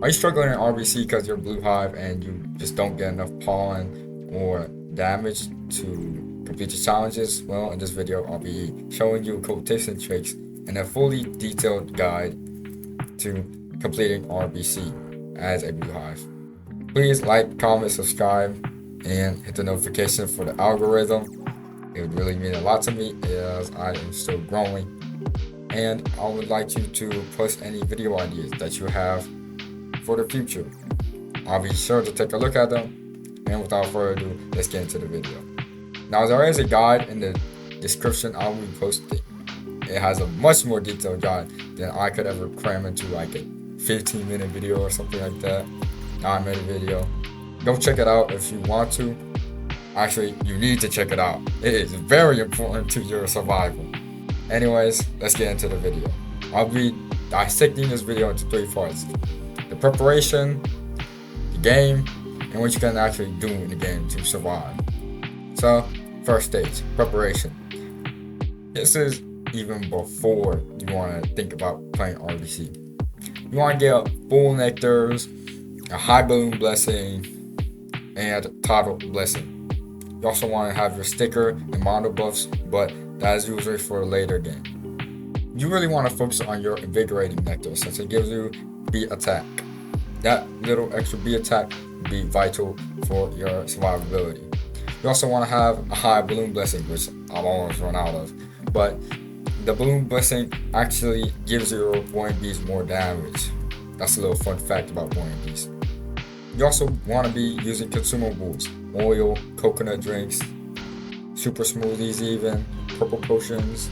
Are you struggling in RBC because you're blue hive and you just don't get enough pollen or damage to complete your challenges? Well, in this video, I'll be showing you a couple tips and tricks and a fully detailed guide to completing RBC as a blue hive. Please like, comment, subscribe, and hit the notification for the algorithm. It would really mean a lot to me as I am still growing. And I would like you to post any video ideas that you have for the future. I'll be sure to take a look at them. And without further ado, let's get into the video. Now, there is a guide in the description. I'll be posting. It has a much more detailed guide than I could ever cram into like a 15-minute video or something like that. 9-minute video. Go check it out if you want to. Actually, you need to check it out. It is very important to your survival. Anyways, let's get into the video. I'll be dissecting this video into 3 parts. The preparation, the game, and what you can actually do in the game to survive. So, first stage, preparation. This is even before you want to think about playing RBC. You want to get full nectars, a high balloon blessing, and total blessing. You also want to have your sticker and mono buffs, but that is usually for a later game. You really want to focus on your invigorating nectar since it gives you beat attack. That little extra beat attack will be vital for your survivability. You also want to have a high balloon blessing, which I've almost run out of, but the balloon blessing actually gives your buoyant bees more damage. That's a little fun fact about buoyant bees. You also want to be using consumables, oil, coconut drinks, super smoothies even, purple potions,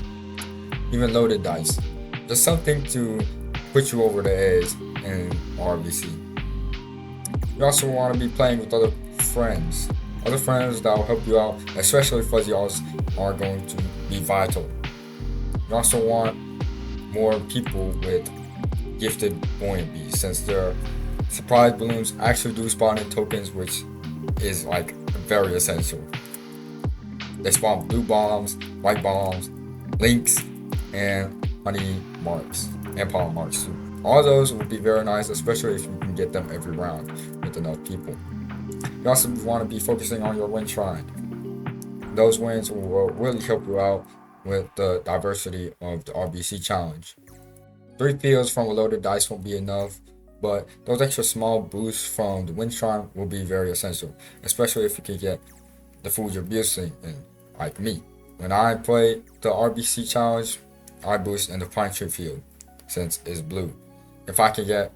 even loaded dice. Just something to put you over the edge in RBC. You also want to be playing with other friends. Other friends that will help you out, especially fuzzy alls, are going to be vital. You also want more people with gifted buoyant bees since their surprise balloons actually do spawn in tokens, which is like very essential. They spawn blue bombs, white bombs, links, and honey marks, and pollen marks too. All those would be very nice, especially if you can get them every round with enough people. You also want to be focusing on your win shrine. Those wins will really help you out with the diversity of the RBC challenge. 3 fields from a loaded dice won't be enough, but those extra small boosts from the win shrine will be very essential, especially if you can get the food you're boosting in, like me. When I play the RBC challenge, I boost in the pine tree field since it's blue. If I can get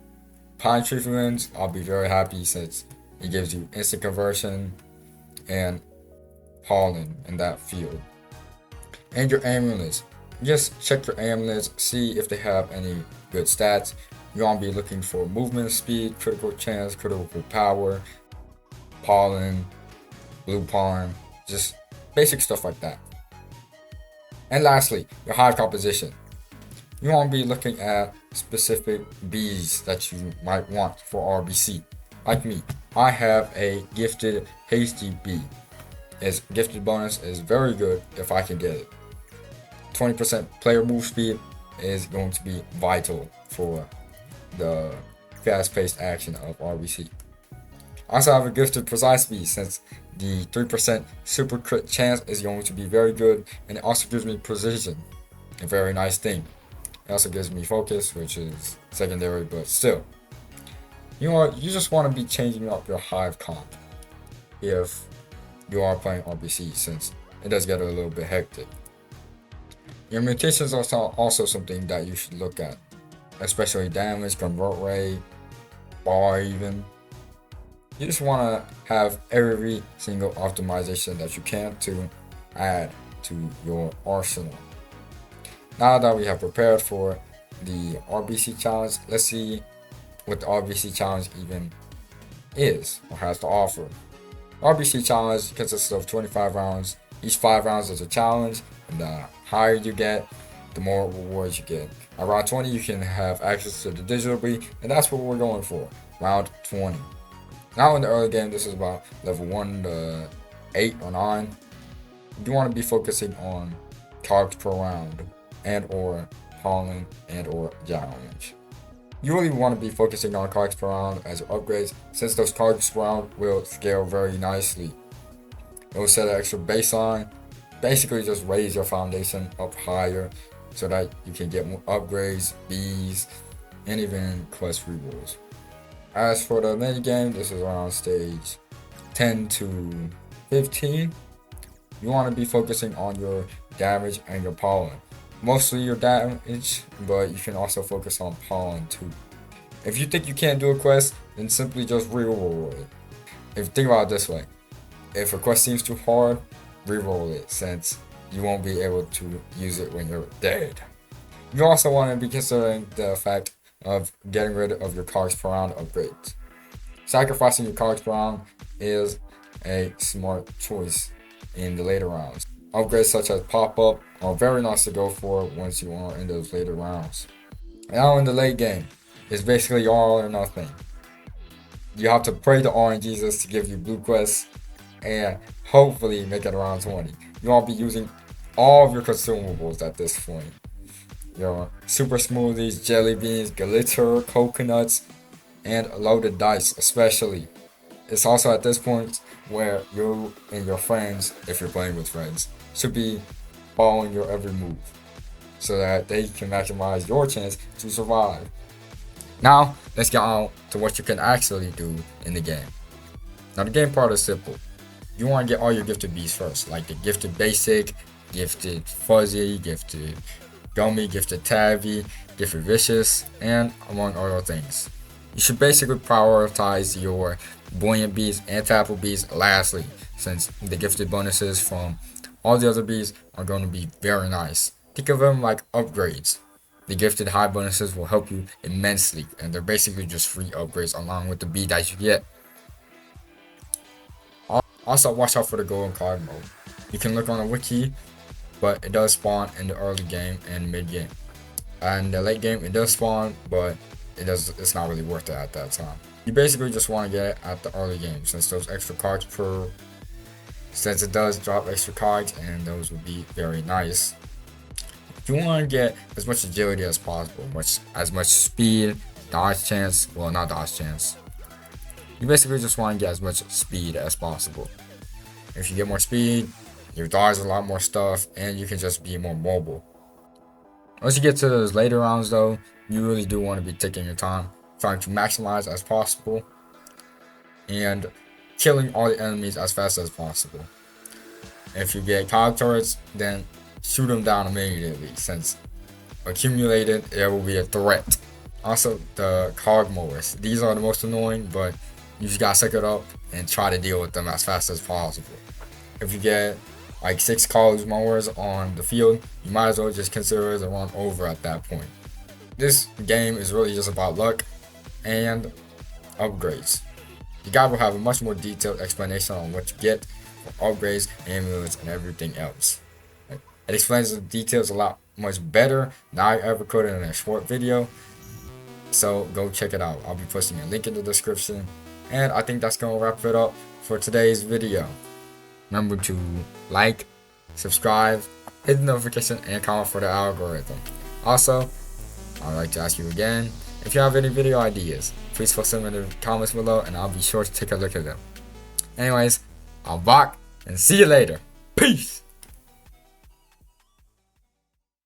pine tree wins, I'll be very happy since it gives you instant conversion and pollen in that field. And your amulets. Just check your amulets, see if they have any good stats. You want to be looking for movement speed, critical chance, critical power, pollen, blue pollen, just basic stuff like that. And lastly, your hive composition. You want to be looking at specific bees that you might want for RBC. Like me, I have a gifted hasty bee. Its gifted bonus is very good if I can get it. 20% player move speed is going to be vital for the fast-paced action of RBC. I also have a gifted precise bee since the 3% super crit chance is going to be very good, and it also gives me precision, a very nice thing. It also gives me focus, which is secondary, but still. You just want to be changing up your hive comp if you are playing RBC, since it does get a little bit hectic. Your mutations are also something that you should look at, especially damage, convert rate, bar even. You just want to have every single optimization that you can to add to your arsenal. Now that we have prepared for the RBC challenge, let's see what the RBC challenge even is or has to offer. RBC challenge consists of 25 rounds. Each 5 rounds is a challenge, and the higher you get, the more rewards you get. At round 20, you can have access to the digital bee, and that's what we're going for, round 20. Now in the early game, this is about level 1 to 8 or 9. You want to be focusing on cards per round, and or pollen, and or challenge. You really want to be focusing on cards per round as your upgrades, since those cards per round will scale very nicely. It will set an extra baseline, basically just raise your foundation up higher so that you can get more upgrades, bees, and even quest rewards. As for the mini game, this is around stage 10 to 15. You want to be focusing on your damage and your pollen. Mostly your damage, but you can also focus on pollen too. If you think you can't do a quest, then simply just reroll it. If you think about it this way, if a quest seems too hard, reroll it, since you won't be able to use it when you're dead. You also want to be considering the fact of getting rid of your cards per round upgrades. Sacrificing your cards per round is a smart choice in the later rounds. Upgrades such as pop-up are very nice to go for once you are in those later rounds. Now in the late game, it's basically all or nothing. You have to pray to RNGesus to give you blue quests and hopefully make it around 20. You want to be using all of your consumables at this point. Your super smoothies, jelly beans, glitter, coconuts, and loaded dice especially. It's also at this point where you and your friends, if you're playing with friends, should be following your every move so that they can maximize your chance to survive. Now, let's get on to what you can actually do in the game. Now, the game part is simple. You want to get all your gifted bees first, like the gifted basic, gifted fuzzy, gifted gummy, gifted tabby, gifted vicious, and among other things. You should basically prioritize your buoyant bees and tackle bees lastly, since the gifted bonuses from all the other bees are going to be very nice. Think of them like upgrades. The gifted Hive bonuses will help you immensely, and they're basically just free upgrades along with the bee that you get. Also, watch out for the golden card mode. You can look on the wiki, but it does spawn in the early game and mid game. And the late game, it does spawn, but it's not really worth it at that time. You basically just want to get it at the early game, since it does drop extra cards, and those would be very nice. You want to get as much agility as possible, as much speed, dodge chance, well, not dodge chance. You basically just want to get as much speed as possible. If you get more speed, you dodge a lot more stuff, and you can just be more mobile. Once you get to those later rounds though, you really do want to be taking your time, trying to maximize as possible, and killing all the enemies as fast as possible. If you get cog turrets, then shoot them down immediately, since accumulated, there will be a threat. Also, the cog mowers. These are the most annoying, but you just gotta suck it up and try to deal with them as fast as possible. If you get like 6 cog mowers on the field, you might as well just consider it a run over at that point. This game is really just about luck and upgrades. The guide will have a much more detailed explanation on what you get for upgrades, amulets, and everything else. It explains the details a lot much better than I ever could in a short video, so go check it out. I'll be posting a link in the description, and I think that's going to wrap it up for today's video. Remember to like, subscribe, hit the notification, and comment for the algorithm. Also, I'd like to ask you again, if you have any video ideas, please post them in the comments below, and I'll be sure to take a look at them. Anyways, I'm back, and see you later. Peace!